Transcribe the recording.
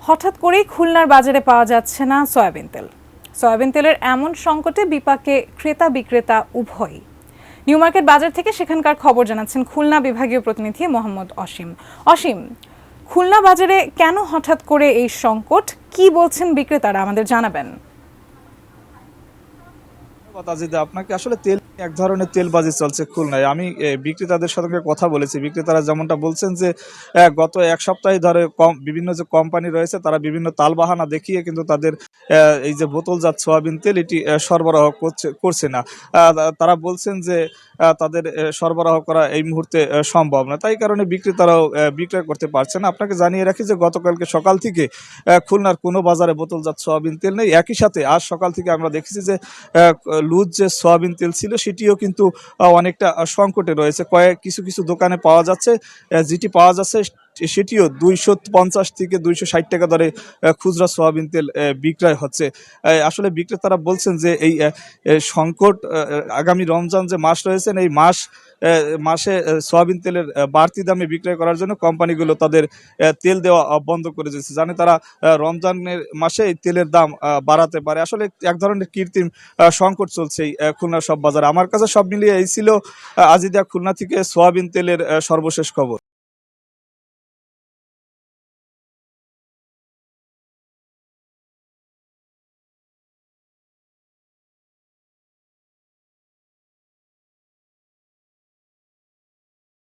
হঠাৎ করেই খুলনার বাজারে পাওয়া যাচ্ছে না সয়াবিন তেল। সয়াবিন তেলের এমন সংকটে বিপাকে ক্রেতা বিক্রেতা উভয়ই। নিউ মার্কেট বাজার থেকে সেখানকার খবর জানাচ্ছেন খুলনা বিভাগীয় প্রতিনিধি মোহাম্মদ অসীম। অসীম, খুলনা বাজারে কেন হঠাৎ করে এই সংকট, কি বলছেন বিক্রেতারা, আমাদের জানাবেন। আপনাকে আসলে তেল এক ধরনের তেলবাজি চলছে খুলনায়। আমি বিক্রেতাদের সঙ্গে কথা বলেছি। বিক্রেতারা যেমনটা বলছেন যে গত এক সপ্তাহে ধরে বিভিন্ন যে কোম্পানি রয়েছে তারা বিভিন্ন তালবাহানা দেখিয়ে কিন্তু তাদের এই যে বোতলজাত সয়াবিন তেল এটি সরবরাহ করছে না। তারা বলছেন যে তাদের সরবরাহ করা এই মুহূর্তে সম্ভব না, তাই কারণে বিক্রেতারাও বিক্রয় করতে পারছে না। আপনাকে জানিয়ে রাখি যে গতকালকে সকাল থেকে খুলনার কোনো বাজারে বোতলজাত সয়াবিন তেল নেই। একই সাথে আজ সকাল থেকে আমরা দেখেছি যে লুজ যে সয়াবিন তেল ছিল সেটিও কিন্তু অনেকটা সংকটে রয়েছে। কিছু কিছু দোকানে পাওয়া যাচ্ছে, যেটি পাওয়া যাচ্ছে সেটিও 250 থেকে 260 টাকা দরে খুচরা সয়াবিন তেল বিক্রয় হচ্ছে। আসলে বিক্রেতারা বলছেন যে এই সংকট আগামী রমজান যে মাস রয়েছেন এই মাসে সয়াবিন তেলের বাড়তি দামে বিক্রয় করার জন্য কোম্পানিগুলো তাদের তেল দেওয়া বন্ধ করে দিয়েছে, জানে তারা রমজানের মাসে এই তেলের দাম বাড়াতে পারে। আসলে এক ধরনের কৃত্রিম সংকট চলছে এই খুলনার সব বাজারে। আমার কাছে সব মিলিয়ে এই ছিল আজিদা খুলনা থেকে সয়াবিন তেলের সর্বশেষ খবর।